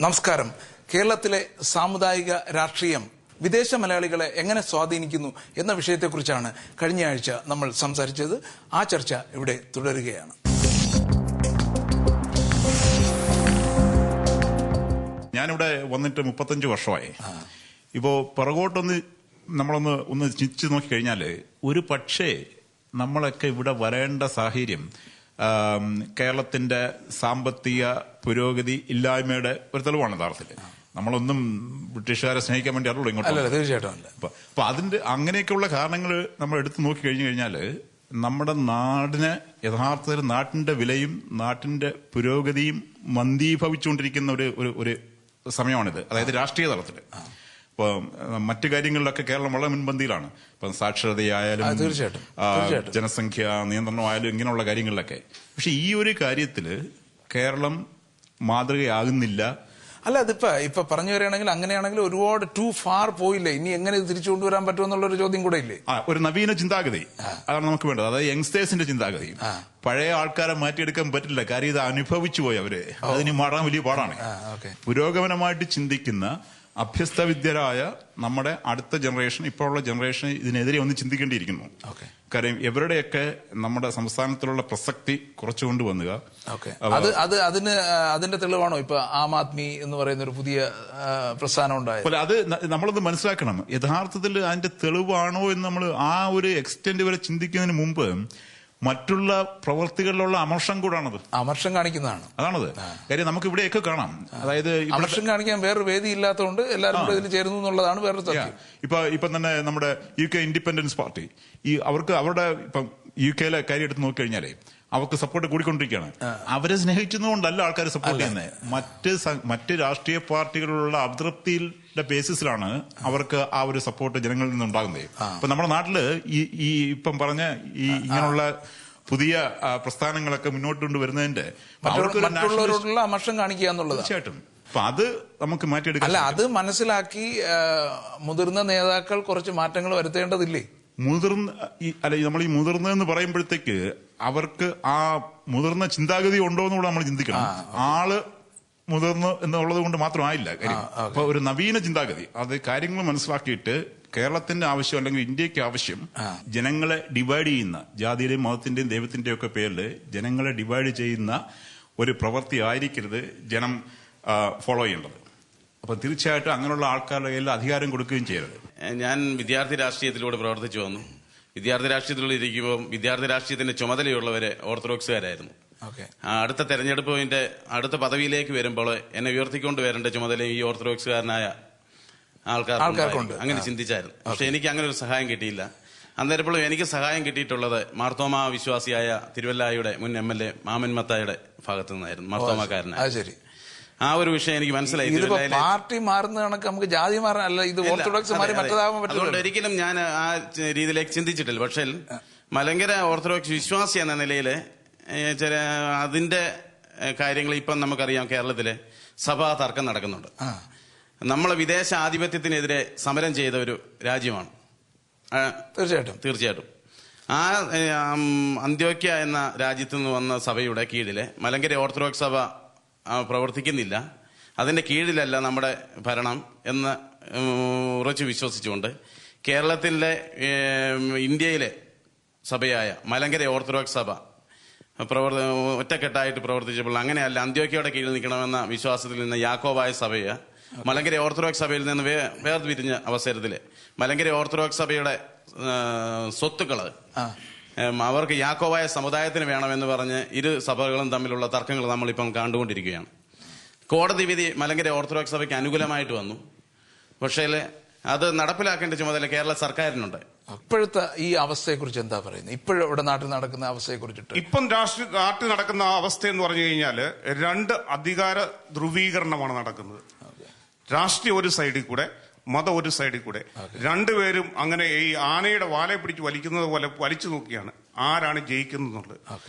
നമസ്കാരം. കേരളത്തിലെ സാമുദായിക രാഷ്ട്രീയം വിദേശ മലയാളികളെ എങ്ങനെ സ്വാധീനിക്കുന്നു എന്ന വിഷയത്തെക്കുറിച്ചാണ് കഴിഞ്ഞ ആഴ്ച നമ്മൾ സംസാരിച്ചത്. ആ ചർച്ച ഇവിടെ തുടരുകയാണ്. ഞാനിവിടെ വന്നിട്ട് 35 വർഷമായി. ഇപ്പോൾ പിറകോട്ടൊന്ന് നമ്മളൊന്ന് ചിന്തിച്ചു നോക്കിക്കഴിഞ്ഞാൽ ഒരു പക്ഷേ നമ്മളൊക്കെ ഇവിടെ വരേണ്ട സാഹചര്യം കേരളത്തിന്റെ സാമ്പത്തിക പുരോഗതി ഇല്ലായ്മയുടെ ഒരു തെളിവാണ് യഥാർത്ഥത്തിൽ. നമ്മളൊന്നും ബ്രിട്ടീഷുകാരെ സ്നേഹിക്കാൻ വേണ്ടി അറിയുള്ളൂ ഇങ്ങോട്ട്. തീർച്ചയായിട്ടും. അപ്പൊ അതിന്റെ അങ്ങനെയൊക്കെയുള്ള കാരണങ്ങൾ നമ്മൾ എടുത്തു നോക്കി കഴിഞ്ഞു കഴിഞ്ഞാൽ നമ്മുടെ നാടിന് യഥാർത്ഥത്തിൽ നാട്ടിന്റെ വിലയും നാട്ടിന്റെ പുരോഗതിയും മന്ദീഭവിച്ചുകൊണ്ടിരിക്കുന്ന ഒരു സമയമാണിത്. അതായത് രാഷ്ട്രീയ തലത്തിൽ. ഇപ്പൊ മറ്റു കാര്യങ്ങളിലൊക്കെ കേരളം വളരെ മുൻപന്തിയിലാണ്. ഇപ്പം സാക്ഷരതയായാലും ജനസംഖ്യ നിയന്ത്രണമായാലും ഇങ്ങനെയുള്ള കാര്യങ്ങളിലൊക്കെ. പക്ഷെ ഈ ഒരു കാര്യത്തില് കേരളം മാതൃകയാകുന്നില്ല. അല്ല, ഇപ്പൊ പറഞ്ഞു വരികയാണെങ്കിൽ അങ്ങനെയാണെങ്കിൽ ഒരുപാട് ടു ഫാർ പോയില്ലേ? ഇനി എങ്ങനെ ഇത് തിരിച്ചു കൊണ്ടുവരാൻ പറ്റുമെന്നുള്ളൊരു ചോദ്യം കൂടെ ഇല്ലേ? ഒരു നവീന ചിന്താഗതി അതാണ് നമുക്ക് വേണ്ടത്. അതായത് യങ്സ്റ്റേഴ്സിന്റെ ചിന്താഗതി. പഴയ ആൾക്കാരെ മാറ്റിയെടുക്കാൻ പറ്റില്ല. കാര്യം ഇത് അനുഭവിച്ചു പോയി അവര്. അതിന് മാറാൻ വലിയ പാടാണ്. പുരോഗമനമായിട്ട് ചിന്തിക്കുന്ന അഭ്യസ്തവിദ്യരായ നമ്മുടെ അടുത്ത ജനറേഷൻ, ഇപ്പോഴുള്ള ജനറേഷൻ ഇതിനെതിരെ ഒന്ന് ചിന്തിക്കേണ്ടിയിരിക്കുന്നു. കാര്യം ഇവരുടെയൊക്കെ നമ്മുടെ സംസ്ഥാനത്തിലുള്ള പ്രസക്തി കുറച്ചുകൊണ്ട് വന്നുക. അതിന്റെ തെളിവാണോ ഇപ്പൊ ആം ആദ്മി എന്ന് പറയുന്ന ഒരു പുതിയ പ്രസ്ഥാനം ഉണ്ടായത്? അത് നമ്മളത് മനസ്സിലാക്കണം. യഥാർത്ഥത്തിൽ അതിന്റെ തെളിവാണോ എന്ന് നമ്മൾ ആ ഒരു എക്സ്റ്റെന്റ് വരെ ചിന്തിക്കുന്നതിന് മുമ്പ് മറ്റുള്ള പ്രവർത്തികളിലുള്ള അമർഷം കൂടാണത്. അമർഷം കാണിക്കുന്നതാണ്. അതാണത്. കാര്യം നമുക്ക് ഇവിടെയൊക്കെ കാണാം. അതായത് അമർഷം കാണിക്കാൻ വേറൊരു വേദി ഇല്ലാത്തതുകൊണ്ട് എല്ലാവരും കൂടെ ഇതിൽ ചേരുന്നു എന്നുള്ളതാണ് വേറൊരു സത്യം. ഇപ്പൊ തന്നെ നമ്മുടെ UK ഇൻഡിപെൻഡൻസ് പാർട്ടി അവർക്ക് അവരുടെ ഇപ്പം UK കാര്യം എടുത്ത് നോക്കിക്കഴിഞ്ഞാലേ അവർക്ക് സപ്പോർട്ട് കൂടിക്കൊണ്ടിരിക്കുകയാണ്. അവരെ സ്നേഹിക്കുന്നതുകൊണ്ടല്ല ആൾക്കാർ സപ്പോർട്ട് ചെയ്യുന്നത്. മറ്റ് രാഷ്ട്രീയ പാർട്ടികളിലുള്ള അതൃപ്തിയുടെ ബേസിസിലാണ് അവർക്ക് ആ ഒരു സപ്പോർട്ട് ജനങ്ങളിൽ നിന്നുണ്ടാകുന്നത്. ഇപ്പൊ നമ്മുടെ നാട്ടില് ഈ ഇപ്പം പറഞ്ഞ ഈ ഇങ്ങനെയുള്ള പുതിയ പ്രസ്ഥാനങ്ങളൊക്കെ മുന്നോട്ട് കൊണ്ടുവരുന്നതിന്റെ മറ്റുള്ളവരോടുള്ള അമർഷം കാണിക്കുക എന്നുള്ളത് തീർച്ചയായിട്ടും. അപ്പൊ അത് നമുക്ക് മാറ്റിയെടുക്കാം. അല്ല, അത് മനസ്സിലാക്കി മുതിർന്ന നേതാക്കൾ കുറച്ച് മാറ്റങ്ങൾ വരുത്തേണ്ടതില്ലേ? നമ്മൾ ഈ മുതിർന്നതെന്ന് പറയുമ്പോഴത്തേക്ക് അവർക്ക് ആ മുതിർന്ന ചിന്താഗതി ഉണ്ടോ എന്നുകൂടെ നമ്മൾ ചിന്തിക്കണം. ആള് മുതിർന്നു എന്നുള്ളത് കൊണ്ട് മാത്രമായില്ല കാര്യം. അപ്പൊ ഒരു നവീന ചിന്താഗതി, അത് കാര്യങ്ങൾ മനസ്സിലാക്കിയിട്ട് കേരളത്തിന്റെ ആവശ്യം അല്ലെങ്കിൽ ഇന്ത്യക്ക് ആവശ്യം ജനങ്ങളെ ഡിവൈഡ് ചെയ്യുന്ന, ജാതിയുടെയും മതത്തിന്റെയും ദൈവത്തിന്റെയും ഒക്കെ പേരിൽ ജനങ്ങളെ ഡിവൈഡ് ചെയ്യുന്ന ഒരു പ്രവൃത്തി ആയിരിക്കരുത് ജനം ഫോളോ ചെയ്യേണ്ടത്. അപ്പൊ തീർച്ചയായിട്ടും അങ്ങനെയുള്ള ആൾക്കാരുടെ കയ്യിൽ അധികാരം കൊടുക്കുകയും ചെയ്യരുത്. ഞാൻ വിദ്യാർത്ഥി രാഷ്ട്രീയത്തിലൂടെ പ്രവർത്തിച്ചു വന്നു. വിദ്യാർത്ഥി രാഷ്ട്രീയത്തിലൂടെ ഇരിക്കുമ്പോൾ വിദ്യാർത്ഥി രാഷ്ട്രീയത്തിന്റെ ചുമതലയുള്ളവരെ ഓർത്തഡോക്സുകാരായിരുന്നു. അടുത്ത തെരഞ്ഞെടുപ്പിന്റെ അടുത്ത പദവിയിലേക്ക് വരുമ്പോൾ എന്നെ ഉയർത്തിക്കൊണ്ട് വരേണ്ട ചുമതല ഈ ഓർത്തഡോക്സുകാരനായ ആൾക്കാർക്കുണ്ട്. അങ്ങനെ ചിന്തിച്ചായിരുന്നു. പക്ഷെ എനിക്ക് അങ്ങനെ ഒരു സഹായം കിട്ടിയില്ല. അന്നേരപ്പോഴും എനിക്ക് സഹായം കിട്ടിയിട്ടുള്ളത് മാർത്തോമ വിശ്വാസിയായ തിരുവല്ലായുടെ മുൻ MLA മാമൻ മത്തായുടെ ഭാഗത്തു നിന്നായിരുന്നു. മാർത്തോമാക്കാരനായ ആ ഒരു വിഷയം എനിക്ക് മനസ്സിലായി. പാർട്ടി മാറുന്ന കണക്ക് നമുക്ക് ജാതി മാറാനല്ല, ഇത് ഓർത്തഡോക്സ് മറ്റേതാവാൻ പറ്റില്ല. അതുകൊണ്ട് ഒരിക്കലും ഞാൻ ആ രീതിയിലേക്ക് ചിന്തിച്ചിട്ടില്ല. പക്ഷേ മലങ്കര ഓർത്തഡോക്സ് വിശ്വാസി എന്ന നിലയിൽ അതിന്റെ കാര്യങ്ങൾ ഇപ്പം നമുക്കറിയാം. കേരളത്തിലെ സഭാ തർക്കം നടക്കുന്നുണ്ട്. നമ്മളെ വിദേശ ആധിപത്യത്തിനെതിരെ സമരം ചെയ്ത ഒരു രാജ്യമാണ്. തീർച്ചയായിട്ടും ആ അന്ത്യോക്യ എന്ന രാജ്യത്തു നിന്ന് വന്ന സഭയുടെ കീഴിലെ മലങ്കര ഓർത്തഡോക്സ് സഭ പ്രവർത്തിക്കുന്നില്ല. അതിന്റെ കീഴിലല്ല നമ്മുടെ ഭരണം എന്ന് ഉറച്ചു വിശ്വസിച്ചുകൊണ്ട് കേരളത്തിലെ ഇന്ത്യയിലെ സഭയായ മലങ്കര ഓർത്തഡോക്സ് സഭ ഒറ്റക്കെട്ടായിട്ട് പ്രവർത്തിച്ചപ്പോൾ അങ്ങനെയല്ല, അന്ത്യോക്യയുടെ കീഴിൽ നിൽക്കണമെന്ന വിശ്വാസത്തിൽ നിന്ന് യാക്കോബായ സഭയെ മലങ്കര ഓർത്തഡോക്സ് സഭയിൽ നിന്ന് വേർതിരിഞ്ഞ അവസരത്തിൽ മലങ്കര ഓർത്തഡോക്സ് സഭയുടെ സ്വത്തുക്കള് അവർക്ക് യാക്കോബായ സമുദായത്തിന് വേണമെന്ന് പറഞ്ഞ് ഇരു സഭകളും തമ്മിലുള്ള തർക്കങ്ങൾ നമ്മളിപ്പം കണ്ടുകൊണ്ടിരിക്കുകയാണ്. കോടതി വിധി മലങ്കര ഓർത്തഡോക്സ് സഭയ്ക്ക് അനുകൂലമായിട്ട് വന്നു. പക്ഷേ അത് നടപ്പിലാക്കേണ്ട ചുമതല കേരള സർക്കാരിനുണ്ട്. ഇപ്പോഴത്തെ ഈ അവസ്ഥയെക്കുറിച്ച് എന്താ പറയുന്നത്? ഇപ്പോഴിവിടെ നാട്ടിൽ നടക്കുന്ന അവസ്ഥയെ കുറിച്ചിട്ട് ഇപ്പം നാട്ടിൽ നടക്കുന്ന അവസ്ഥ എന്ന് പറഞ്ഞു കഴിഞ്ഞാൽ രണ്ട് അധികാര ധ്രുവീകരണമാണ് നടക്കുന്നത്. രാഷ്ട്രീയ ഒരു സൈഡിൽ കൂടെ, മതം ഒരു സൈഡിൽ കൂടെ. രണ്ടുപേരും അങ്ങനെ ഈ ആനയുടെ വാലെ പിടിച്ച് വലിക്കുന്നത് പോലെ വലിച്ചു നോക്കിയാണ് ആരാണ് ജയിക്കുന്നത്.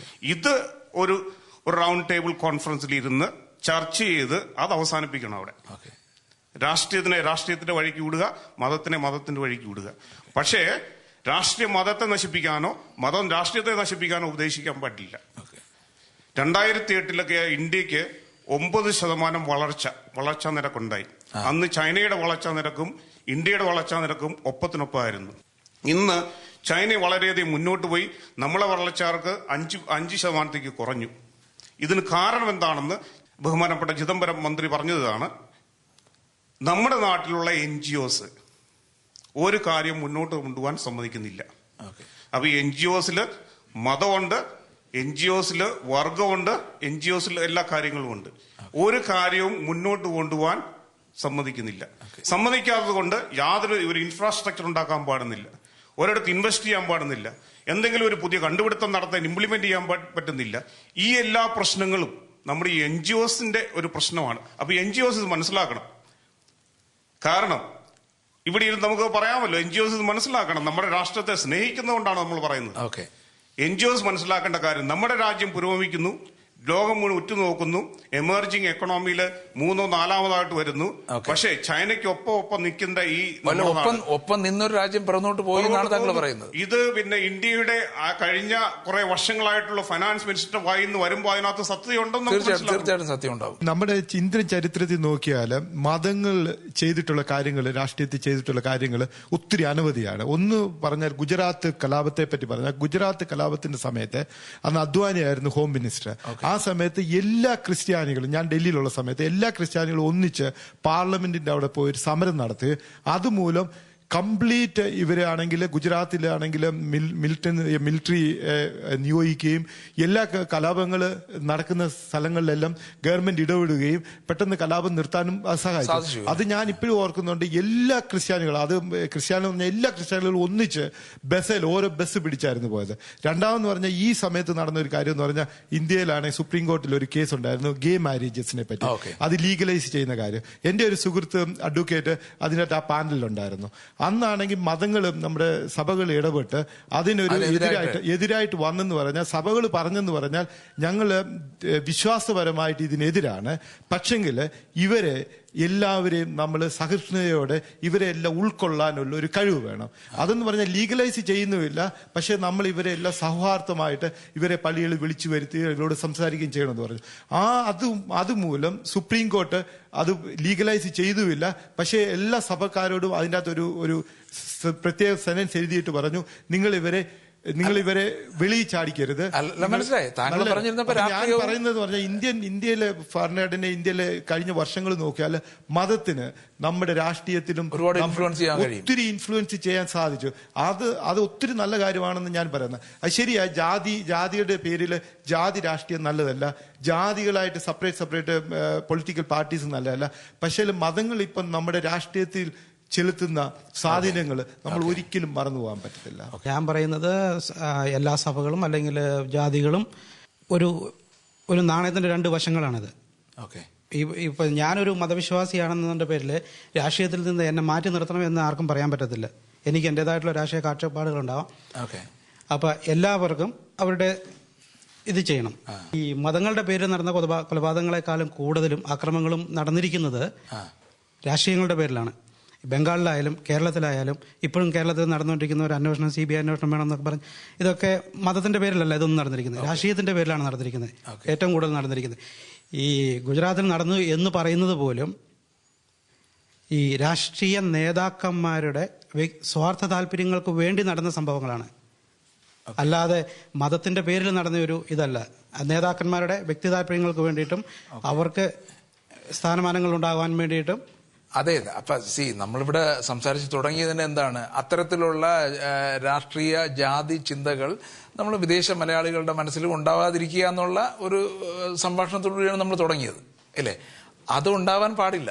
ഇത് ഒരു റൗണ്ട് ടേബിൾ കോൺഫറൻസിൽ ഇരുന്ന് ചർച്ച ചെയ്ത് അത് അവസാനിപ്പിക്കണം. അവിടെ രാഷ്ട്രീയത്തിന്റെ വഴിക്ക് വിടുക, മതത്തിന്റെ വഴിക്ക് വിടുക. പക്ഷേ രാഷ്ട്രീയ മതത്തെ നശിപ്പിക്കാനോ മതം രാഷ്ട്രീയത്തെ നശിപ്പിക്കാനോ ഉപദേശിക്കാൻ പറ്റില്ല. 2008 ഇന്ത്യക്ക് 9% വളർച്ചാ നിരക്കുണ്ടായി. അന്ന് ചൈനയുടെ വളർച്ചാ നിരക്കും ഇന്ത്യയുടെ വളർച്ചാ നിരക്കും ഒപ്പത്തിനൊപ്പമായിരുന്നു. ഇന്ന് ചൈന വളരെയധികം മുന്നോട്ട് പോയി, നമ്മളെ വളർച്ചക്ക് 5% കുറഞ്ഞു. ഇതിന് കാരണം എന്താണെന്ന് ബഹുമാനപ്പെട്ട ചിദംബരം മന്ത്രി പറഞ്ഞതാണ്. നമ്മുടെ നാട്ടിലുള്ള NGOs ഒരു കാര്യം മുന്നോട്ട് കൊണ്ടുപോകാൻ സമ്മതിക്കുന്നില്ല. അപ്പൊ ഈ NGOസിൽ മതമുണ്ട്, NGOസിൽ വർഗമുണ്ട്, NGOസിൽ എല്ലാ കാര്യങ്ങളും ഉണ്ട്. ഒരു കാര്യവും മുന്നോട്ട് കൊണ്ടുപോകാൻ സമ്മതിക്കുന്നില്ല. സമ്മതിക്കാത്തത് കൊണ്ട് യാതൊരു ഒരു ഇൻഫ്രാസ്ട്രക്ചർ ഉണ്ടാക്കാൻ പാടുന്നില്ല, ഒരിടത്ത് ഇൻവെസ്റ്റ് ചെയ്യാൻ പാടുന്നില്ല, എന്തെങ്കിലും ഒരു പുതിയ കണ്ടുപിടുത്തം നടത്താൻ ഇംപ്ലിമെന്റ് ചെയ്യാൻ പറ്റുന്നില്ല. ഈ എല്ലാ പ്രശ്നങ്ങളും നമ്മുടെ ഈ NGOസിന്റെ ഒരു പ്രശ്നമാണ്. അപ്പൊ NGOs ഇത് മനസ്സിലാക്കണം. കാരണം ഇവിടെ ഇരുന്ന് നമുക്ക് പറയാമല്ലോ, NGOs ഇത് മനസ്സിലാക്കണം. നമ്മുടെ രാഷ്ട്രത്തെ സ്നേഹിക്കുന്നതുകൊണ്ടാണ് നമ്മൾ പറയുന്നത്. NGOs മനസ്സിലാക്കേണ്ട കാര്യം, നമ്മുടെ രാജ്യം പുരോഗമിക്കുന്നു, ലോകം മുഴുവൻ ഉറ്റുനോക്കുന്നു, എമർജിംഗ് എക്കണോമിയിൽ 3-ോ 4-മതായിട്ട് വരുന്നു. പക്ഷേ ചൈനയ്ക്ക് ഒപ്പം നിൽക്കുന്ന ഈ ഒപ്പം നിന്നൊരു രാജ്യം പിറന്നോട്ട് പോയി എന്നാണ് താങ്കൾ പറയുന്നത്. ഇത് പിന്നെ ഇന്ത്യയുടെ കഴിഞ്ഞ കുറെ വർഷങ്ങളായിട്ടുള്ള ഫൈനാൻസ് മിനിസ്റ്റർ വായിന്ന് വരുമ്പോൾ അതിനകത്ത് സത്യമുണ്ടെന്ന് തീർച്ചയായിട്ടും സത്യം ഉണ്ടാവും. നമ്മുടെ ഇന്ത്യൻ ചരിത്രത്തിൽ നോക്കിയാൽ മതങ്ങൾ ചെയ്തിട്ടുള്ള കാര്യങ്ങൾ, രാഷ്ട്രീയത്തിൽ ചെയ്തിട്ടുള്ള കാര്യങ്ങൾ ഒത്തിരി അനവധിയാണ്. ഒന്ന് പറഞ്ഞാൽ ഗുജറാത്ത് കലാപത്തെ പറ്റി പറഞ്ഞാൽ, ഗുജറാത്ത് കലാപത്തിന്റെ സമയത്ത് അന്ന് അദ്വാനിയായിരുന്നു ഹോം മിനിസ്റ്റർ. ആ സമയത്ത് എല്ലാ ക്രിസ്ത്യാനികളും, ഞാൻ ഡൽഹിയിലുള്ള സമയത്ത് എല്ലാ ക്രിസ്ത്യാനികളും ഒന്നിച്ച് പാർലമെന്റിന്റെ അവിടെ പോയി ഒരു സമരം നടത്തി. അതുമൂലം കംപ്ലീറ്റ് ഇവരാണെങ്കിൽ ഗുജറാത്തിലാണെങ്കിൽ മിലിറ്ററി നിയോഗിക്കുകയും എല്ലാ കലാപങ്ങൾ നടക്കുന്ന സ്ഥലങ്ങളിലെല്ലാം ഗവൺമെന്റ് ഇടപെടുകയും പെട്ടെന്ന് കലാപം നിർത്താനും സഹായിച്ചു. അത് ഞാൻ ഇപ്പോഴും ഓർക്കുന്നുണ്ട്. എല്ലാ ക്രിസ്ത്യാനികളും, അത് ക്രിസ്ത്യാനി പറഞ്ഞാൽ എല്ലാ ക്രിസ്ത്യാനികളും ഒന്നിച്ച് ഓരോ ബസ് പിടിച്ചായിരുന്നു പോയത്. രണ്ടാമെന്ന് പറഞ്ഞാൽ ഈ സമയത്ത് നടന്ന ഒരു കാര്യം എന്ന് പറഞ്ഞാൽ, ഇന്ത്യയിലാണെങ്കിൽ സുപ്രീം കോർട്ടിൽ ഒരു കേസ് ഉണ്ടായിരുന്നു ഗേ മാരേജസിനെ പറ്റി, അത് ലീഗലൈസ് ചെയ്യുന്ന കാര്യം. എന്റെ ഒരു സുഹൃത്ത് അഡ്വക്കേറ്റ് അതിനകത്ത് ആ പാനലിലുണ്ടായിരുന്നു. അന്നാണെങ്കിൽ മതങ്ങളും നമ്മുടെ സഭകൾ ഇടപെട്ട് അതിനൊരു എതിരായിട്ട് വന്നെന്ന് പറഞ്ഞാൽ, സഭകൾ പറഞ്ഞെന്ന് പറഞ്ഞാൽ ഞങ്ങള് വിശ്വാസപരമായിട്ട് ഇതിനെതിരാണ്, പക്ഷെങ്കിൽ ഇവരെ എല്ലാവരെയും നമ്മൾ സഹിഷ്ണുതയോടെ ഇവരെ എല്ലാം ഉൾക്കൊള്ളാനുള്ള ഒരു കഴിവ് വേണം. അതെന്ന് പറഞ്ഞാൽ ലീഗലൈസ് ചെയ്യുന്നുമില്ല, പക്ഷെ നമ്മൾ ഇവരെ എല്ലാം സൗഹാർദ്ദമായിട്ട് ഇവരെ പള്ളികളിൽ വിളിച്ചു വരുത്തി ഇവരോട് സംസാരിക്കുകയും ചെയ്യണമെന്ന് പറഞ്ഞു. അതുമൂലം സുപ്രീം കോർട്ട് അത് ലീഗലൈസ് ചെയ്തുമില്ല. പക്ഷേ എല്ലാ സഭക്കാരോടും അതിൻ്റെ അകത്ത് ഒരു പ്രത്യേക സെനൻസ് എഴുതിയിട്ട് പറഞ്ഞു, നിങ്ങൾ ഇവരെ വെളിയിൽ ചാടിക്കരുത്. ഞാൻ പറയുന്നത് പറഞ്ഞാൽ ഇന്ത്യയിലെ ഭരണഘടന, ഇന്ത്യയിലെ കഴിഞ്ഞ വർഷങ്ങൾ നോക്കിയാൽ മതത്തിന് നമ്മുടെ രാഷ്ട്രീയത്തിലും ഒത്തിരി ഇൻഫ്ലുവൻസ് ചെയ്യാൻ സാധിച്ചു. അത് ഒത്തിരി നല്ല കാര്യമാണെന്ന് ഞാൻ പറയുന്നത്. അത് ശരിയാ, ജാതിയുടെ പേരിൽ ജാതി രാഷ്ട്രീയം നല്ലതല്ല, ജാതികളായിട്ട് സെപ്പറേറ്റ് പൊളിറ്റിക്കൽ പാർട്ടീസ് നല്ലതല്ല. പക്ഷേ മതങ്ങൾ ഇപ്പം നമ്മുടെ രാഷ്ട്രീയത്തിൽ ചെലുത്തുന്ന സ്വാധീനങ്ങൾ നമ്മൾ ഒരിക്കലും മറന്നു പോകാൻ പറ്റത്തില്ല. ഞാൻ പറയുന്നത് എല്ലാ സഭകളും അല്ലെങ്കിൽ ജാതികളും ഒരു നാണയത്തിന്റെ രണ്ട് വശങ്ങളാണിത്. ഇപ്പൊ ഞാനൊരു മതവിശ്വാസിയാണെന്നതിന്റെ പേരിൽ രാഷ്ട്രീയത്തിൽ നിന്ന് എന്നെ മാറ്റി നിർത്തണമെന്ന് ആർക്കും പറയാൻ പറ്റത്തില്ല. എനിക്ക് എന്റേതായിട്ടുള്ള രാഷ്ട്രീയ കാഴ്ചപ്പാടുകളുണ്ടാവാം. അപ്പൊ എല്ലാവർക്കും അവരുടെ ഇത് ചെയ്യണം. ഈ മതങ്ങളുടെ പേരിൽ നടന്ന കൊലപാതകങ്ങളെക്കാളും കൂടുതലും അക്രമങ്ങളും നടന്നിരിക്കുന്നത് രാഷ്ട്രീയങ്ങളുടെ പേരിലാണ്. ബംഗാളിലായാലും കേരളത്തിലായാലും ഇപ്പോഴും കേരളത്തിൽ നടന്നുകൊണ്ടിരിക്കുന്ന ഒരു അന്വേഷണം, CBI അന്വേഷണം വേണമെന്നൊക്കെ പറഞ്ഞ്, ഇതൊക്കെ മതത്തിന്റെ പേരിലല്ല ഇതൊന്നും നടന്നിരിക്കുന്നത്, രാഷ്ട്രീയത്തിന്റെ പേരിലാണ് നടന്നിരിക്കുന്നത്, ഏറ്റവും കൂടുതൽ നടന്നിരിക്കുന്നത്. ഈ ഗുജറാത്തിൽ നടന്നു എന്ന് പറയുന്നത് പോലും ഈ രാഷ്ട്രീയ നേതാക്കന്മാരുടെ സ്വാർത്ഥ താല്പര്യങ്ങൾക്ക് വേണ്ടി നടന്ന സംഭവങ്ങളാണ്, അല്ലാതെ മതത്തിന്റെ പേരിൽ നടന്ന ഒരു ഇതല്ല. നേതാക്കന്മാരുടെ വ്യക്തി താല്പര്യങ്ങൾക്ക് വേണ്ടിയിട്ടും അവർക്ക് സ്ഥാനമാനങ്ങൾ ഉണ്ടാകാൻ വേണ്ടിയിട്ടും. അതെ. അപ്പൊ നമ്മളിവിടെ സംസാരിച്ച് തുടങ്ങിയതിന് എന്താണ്, അത്തരത്തിലുള്ള രാഷ്ട്രീയ ജാതി ചിന്തകൾ നമ്മൾ വിദേശ മലയാളികളുടെ മനസ്സിൽ ഉണ്ടാവാതിരിക്കുക എന്നുള്ള ഒരു സംഭാഷണത്തോടുകൂടിയാണ് നമ്മൾ തുടങ്ങിയത്, അല്ലേ? അത് ഉണ്ടാവാൻ പാടില്ല.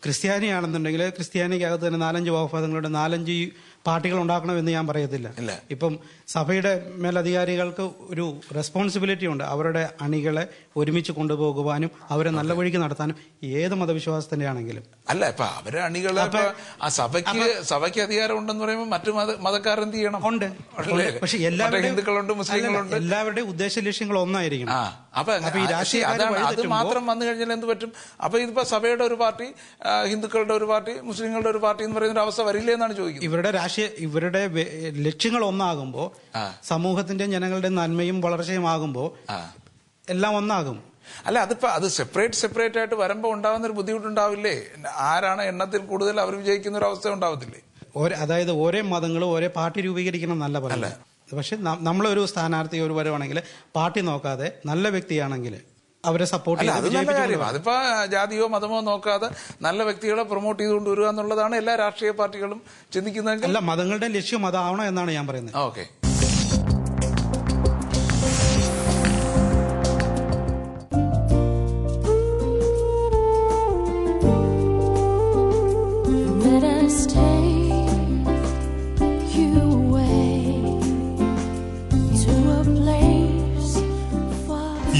ക്രിസ്ത്യാനിയാണെന്നുണ്ടെങ്കിൽ ക്രിസ്ത്യാനിക്കകത്ത് തന്നെ 4-5 വകഭേദങ്ങളുടെ 4-5 പാർട്ടികൾ ഉണ്ടാക്കണമെന്ന് ഞാൻ പറയത്തില്ല. ഇപ്പം സഭയുടെ മേലധികാരികൾക്ക് ഒരു റെസ്പോൺസിബിലിറ്റി ഉണ്ട്, അവരുടെ അണികളെ ഒരുമിച്ച് കൊണ്ടുപോകുവാനും അവരെ നല്ല വഴിക്ക് നടത്താനും, ഏത് മതവിശ്വാസത്തിന്റെ ആണെങ്കിലും. അല്ല, ഇപ്പൊ അവരെ അണികളെ ആ സഭയ്ക്ക് അധികാരം ഉണ്ടെന്ന് പറയുമ്പോൾ മറ്റു മതക്കാർ എന്ത് ചെയ്യണം? ഉണ്ട്. പക്ഷെ ഹിന്ദുക്കളുണ്ട്, മുസ്ലിങ്ങളുണ്ട്, എല്ലാവരുടെയും ഉദ്ദേശ ലക്ഷ്യങ്ങൾ ഒന്നായിരിക്കണം. അപ്പൊ ഈ രാഷ്ട്രീയ അത് മാത്രം വന്നു കഴിഞ്ഞാൽ എന്ത് പറ്റും? അപ്പൊ ഇതിപ്പോ സഭയുടെ ഒരു പാർട്ടി, ഹിന്ദുക്കളുടെ ഒരു പാർട്ടി, മുസ്ലിങ്ങളുടെ ഒരു പാർട്ടി എന്ന് പറയുന്ന ഒരു അവസ്ഥ വരില്ലേ എന്നാണ് ചോദിക്കുന്നത്. ഇവരുടെ ലക്ഷ്യങ്ങൾ ഒന്നാകുമ്പോ, സമൂഹത്തിന്റെ ജനങ്ങളുടെ നന്മയും വളർച്ചയും ആകുമ്പോ എല്ലാം ഒന്നാകും. അല്ല, അത് സെപ്പറേറ്റ് ആയിട്ട് വരുമ്പോൾ ഉണ്ടാകുന്ന ഒരു ബുദ്ധിമുട്ടുണ്ടാവില്ലേ? ആരാണ് എണ്ണത്തിൽ കൂടുതൽ അവർ വിജയിക്കുന്ന ഒരു അവസ്ഥ ഉണ്ടാവത്തില്ലേ? അതായത് ഓരോ മതങ്ങളും ഓരോ പാർട്ടി രൂപീകരിക്കണം എന്നല്ല പറയുന്നത്. പക്ഷെ നമ്മളൊരു സ്ഥാനാർത്ഥി ഒരു വരുവാണെങ്കിൽ പാർട്ടി നോക്കാതെ നല്ല വ്യക്തിയാണെങ്കിൽ അവരെ സപ്പോർട്ട് ചെയ്ത്, അത് നല്ല കാര്യം. അതിപ്പോ ജാതിയോ മതമോ നോക്കാതെ നല്ല വ്യക്തികളെ പ്രൊമോട്ട് ചെയ്തുകൊണ്ട് വരിക എന്നുള്ളതാണ് എല്ലാ രാഷ്ട്രീയ പാർട്ടികളും ചിന്തിക്കുന്നതെങ്കിൽ. അല്ല, മതങ്ങളുടെ ലക്ഷ്യം അതാവണം എന്നാണ് ഞാൻ പറയുന്നത്. ഓക്കെ.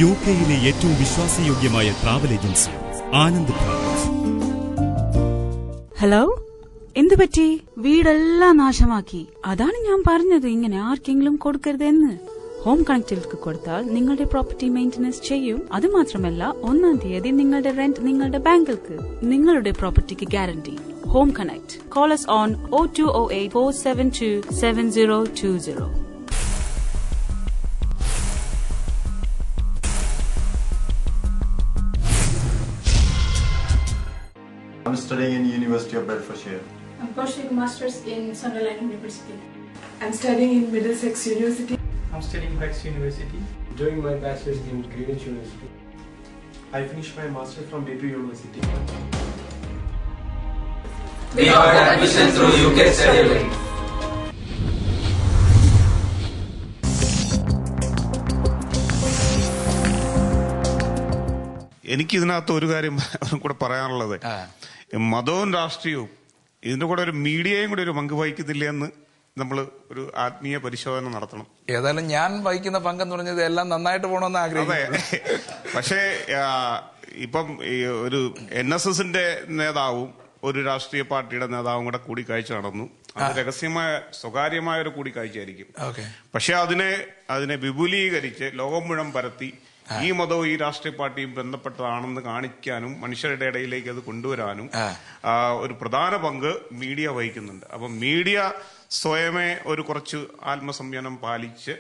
യുകെയിലെ ഏറ്റവും വിശ്വാസയോഗ്യമായ travel agency Anand Travels. Hello, എന്തു പറ്റി? വീടെല്ലാം നാശമാക്കി. അതാണ് ഞാൻ പറഞ്ഞത്, ഇങ്ങനെ ആർക്കെങ്കിലും കൊടുക്കരുതെന്ന്. ഹോം കണക്റ്റിലേക്ക് കൊടുത്താൽ നിങ്ങളുടെ പ്രോപ്പർട്ടി മെയിന്റനൻസ് ചെയ്യും. അത് മാത്രമല്ല, 1-ാം തീയതി നിങ്ങളുടെ റെന്റ് നിങ്ങളുടെ ബാങ്കിലേക്ക്. നിങ്ങളുടെ പ്രോപ്പർട്ടിക്ക് guarantee. Home Connect. Call us on 0208 472 7020. I'm studying in University of Bedfordshire. I'm pursuing masters in Sunderland University. I'm studying in Middlesex University. I'm studying Rex University. Doing my bachelor's in Greenwich University. I finished my master's from Degree University. We got admission through UK Study Link. എനിക്ക് ഇതിനകത്ത് ഒരു കാര്യം കൂടെ പറയാനുള്ളത്, മതവും രാഷ്ട്രീയവും ഇതിന്റെ കൂടെ ഒരു മീഡിയയും കൂടെ ഒരു പങ്ക് വഹിക്കുന്നില്ല എന്ന് നമ്മൾ ഒരു ആത്മീയ പരിശോധന നടത്തണം. ഏതായാലും ഞാൻ വഹിക്കുന്ന പങ്കെന്ന് പറഞ്ഞത് എല്ലാം നന്നായിട്ട് പോകണമെന്ന് ആഗ്രഹിക്കുന്നു. പക്ഷേ ഇപ്പം ഒരു NSSന്റെ നേതാവും ഒരു രാഷ്ട്രീയ പാർട്ടിയുടെ നേതാവും കൂടെ കൂടിക്കാഴ്ച നടന്നു. അത് രഹസ്യമായ സ്വകാര്യമായ ഒരു കൂടിക്കാഴ്ചയായിരിക്കും. പക്ഷെ അതിനെ വിപുലീകരിച്ച് ലോകം മുഴുവൻ പരത്തി ഈ മതവും ഈ രാഷ്ട്രീയ പാർട്ടിയും ബന്ധപ്പെട്ടതാണെന്ന് കാണിക്കാനും മനുഷ്യരുടെ ഇടയിലേക്ക് അത് കൊണ്ടുവരാനും ഒരു പ്രധാന പങ്ക് മീഡിയ വഹിക്കുന്നുണ്ട്. അപ്പൊ മീഡിയ സ്വയമേ ഒരു കുറച്ച് ആത്മസംയമനം പാലിച്ച്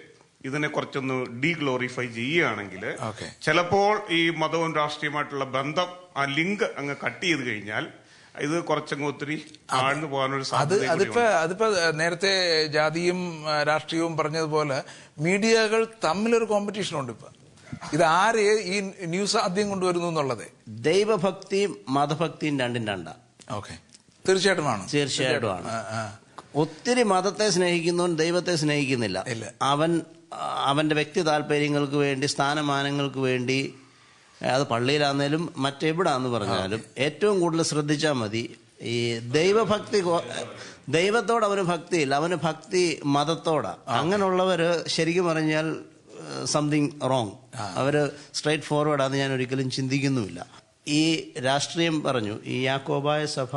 ഇതിനെ കുറച്ചൊന്ന് ഡീഗ്ലോറിഫൈ ചെയ്യുകയാണെങ്കിൽ ചിലപ്പോൾ ഈ മതവും രാഷ്ട്രീയമായിട്ടുള്ള ബന്ധം, ആ ലിങ്ക് അങ്ങ് കട്ട് ചെയ്ത് കഴിഞ്ഞാൽ ഇത് കുറച്ചങ്ങ് ഒത്തിരി ആഴ്ന്നു പോകാനൊരു സാധ്യത. അതിപ്പോ നേരത്തെ ജാതിയും രാഷ്ട്രീയവും പറഞ്ഞതുപോലെ മീഡിയകൾ തമ്മിലൊരു കോമ്പറ്റീഷൻ ഉണ്ട്. ഇപ്പൊ ഇത് ആര് ഈ ന്യൂസ് ആദ്യം കൊണ്ടുവരുന്നു എന്നുള്ളത്. ദൈവഭക്തിയും മതഭക്തിയും രണ്ടും രണ്ടാ. ഓക്കെ, തീർച്ചയായിട്ടുമാണ്. ഒത്തിരി മതത്തെ സ്നേഹിക്കുന്നവൻ ദൈവത്തെ സ്നേഹിക്കുന്നില്ല. അവന്റെ വ്യക്തി താല്പര്യങ്ങൾക്ക് വേണ്ടി, സ്ഥാനമാനങ്ങൾക്ക് വേണ്ടി, അത് പള്ളിയിലാന്നേലും മറ്റെവിടാന്ന് പറഞ്ഞാലും ഏറ്റവും കൂടുതൽ ശ്രദ്ധിച്ചാൽ മതി, ഈ ദൈവഭക്തി, ദൈവത്തോട് അവന് ഭക്തിയില്ല, അവന് ഭക്തി മതത്തോടാ. അങ്ങനെയുള്ളവര് ശരിക്കും പറഞ്ഞാൽ സംതിങ് റോങ്. അവര് സ്ട്രൈറ്റ് ഫോർവേഡാന്ന് ഞാൻ ഒരിക്കലും ചിന്തിക്കുന്നുമില്ല. ഈ രാഷ്ട്രീയം പറഞ്ഞു, ഈ യാക്കോബായ സഭ,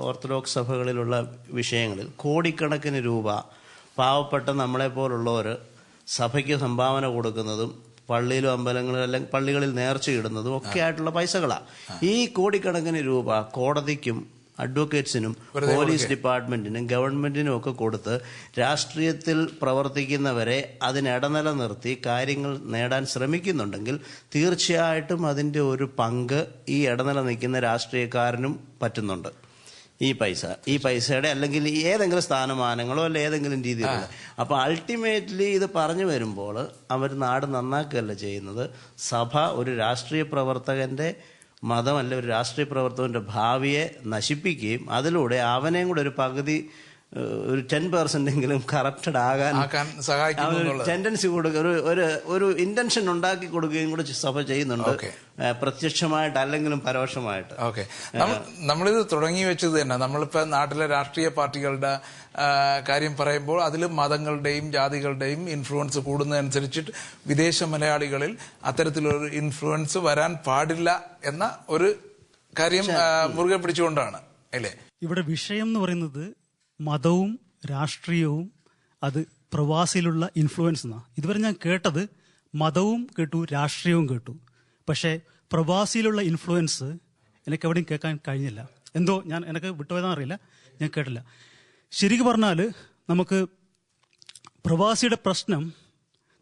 ഓർത്തഡോക്സ് സഭകളിലുള്ള വിഷയങ്ങളിൽ കോടിക്കണക്കിന് രൂപ പാവപ്പെട്ട നമ്മളെപ്പോലുള്ളവർ സഭയ്ക്ക് സംഭാവന കൊടുക്കുന്നതും പള്ളിയിലും അമ്പലങ്ങളിലും അല്ലെങ്കിൽ പള്ളികളിൽ നേർച്ചയിടുന്നതും ഒക്കെ ആയിട്ടുള്ള പൈസകളാണ്. ഈ കോടിക്കണക്കിന് രൂപ കോടതിക്കും അഡ്വക്കേറ്റ്സിനും പോലീസ് ഡിപ്പാർട്ട്മെന്റിനും ഗവൺമെന്റിനും ഒക്കെ കൊടുത്ത് രാഷ്ട്രീയത്തിൽ പ്രവർത്തിക്കുന്നവരെ അതിനിടനില നിർത്തി കാര്യങ്ങൾ നേടാൻ ശ്രമിക്കുന്നുണ്ടെങ്കിൽ തീർച്ചയായിട്ടും അതിൻ്റെ ഒരു പങ്ക് ഈ ഇടനില നിൽക്കുന്ന രാഷ്ട്രീയക്കാരനും പറ്റുന്നുണ്ട്. ഈ പൈസയുടെ അല്ലെങ്കിൽ ഏതെങ്കിലും സ്ഥാനമാനങ്ങളോ അല്ല ഏതെങ്കിലും രീതിയിലുള്ള. അപ്പോൾ അൾട്ടിമേറ്റ്ലി ഇത് പറഞ്ഞു വരുമ്പോൾ അവർ നാട് നന്നാക്കുകയല്ല ചെയ്യുന്നത്. സഭ ഒരു രാഷ്ട്രീയ പ്രവർത്തകന്റെ മതമല്ല, ഒരു രാഷ്ട്രീയ പ്രവർത്തകന്റെ ഭാവിയെ നശിപ്പിക്കുകയും അതിലൂടെ അവനെയും കൂടെ ഒരു പകുതി, ഒരു 10% കറപ്റ്റഡ് ആകാൻ ടെൻഡൻസി കൊടുക്കുക, ഒരു ഇന്റൻഷൻ ഉണ്ടാക്കി കൊടുക്കുകയും കൂടെ സഭ ചെയ്യുന്നുണ്ട്, പ്രത്യക്ഷമായിട്ട് അല്ലെങ്കിലും പരോക്ഷമായിട്ട്. ഓക്കെ, നമ്മളിത് തുടങ്ങി വെച്ചത് തന്നെ, നമ്മളിപ്പോ നാട്ടിലെ രാഷ്ട്രീയ പാർട്ടികളുടെ കാര്യം പറയുമ്പോൾ അതിൽ മതങ്ങളുടെയും ജാതികളുടെയും ഇൻഫ്ലുവൻസ് കൂടുന്നതനുസരിച്ചിട്ട് വിദേശ മലയാളികളിൽ അത്തരത്തിലൊരു ഇൻഫ്ലുവൻസ് വരാൻ പാടില്ല എന്ന ഒരു കാര്യം മുറുകെ പിടിച്ചുകൊണ്ടാണ് അല്ലേ? ഇവിടെ വിഷയം എന്ന് പറയുന്നത് മതവും രാഷ്ട്രീയവും അത് പ്രവാസിയിലുള്ള ഇൻഫ്ലുവൻസ് എന്നാണ്. ഇതുവരെ ഞാൻ കേട്ടത് മതവും കേട്ടു, രാഷ്ട്രീയവും കേട്ടു. പക്ഷേ പ്രവാസിയിലുള്ള ഇൻഫ്ലുവൻസ് എനിക്ക് എവിടെയും കേൾക്കാൻ കഴിഞ്ഞില്ല. എന്തോ എനിക്ക് വിട്ടുപോയതാണെന്നറിയില്ല, ഞാൻ കേട്ടില്ല. ശരിക്കും പറഞ്ഞാൽ നമുക്ക് പ്രവാസിയുടെ പ്രശ്നം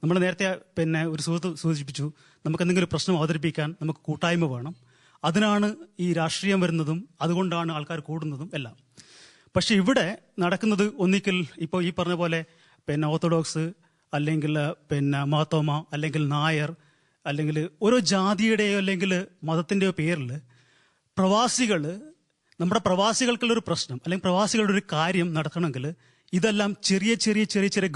നമ്മൾ നേരത്തെ ഒരു സുഹൃത്ത് സൂചിപ്പിച്ചു, നമുക്ക് എന്തെങ്കിലും ഒരു പ്രശ്നം അവതരിപ്പിക്കാൻ നമുക്ക് കൂട്ടായ്മ വേണം. അതിനാണ് ഈ രാഷ്ട്രീയം വരുന്നതും അതുകൊണ്ടാണ് ആൾക്കാർ കൂടുന്നതും എല്ലാം. പക്ഷെ ഇവിടെ നടക്കുന്നത് ഒന്നിക്കൽ ഇപ്പോൾ ഈ പറഞ്ഞ പോലെ ഓർത്തഡോക്സ് അല്ലെങ്കിൽ മാർത്തോമ അല്ലെങ്കിൽ നായർ അല്ലെങ്കിൽ ഓരോ ജാതിയുടെയോ അല്ലെങ്കിൽ മതത്തിൻ്റെയോ പേരിൽ നമ്മുടെ പ്രവാസികൾക്കുള്ളൊരു പ്രശ്നം അല്ലെങ്കിൽ പ്രവാസികളുടെ ഒരു കാര്യം നടത്തണമെങ്കിൽ ഇതെല്ലാം ചെറിയ ചെറിയ ചെറിയ ചെറിയ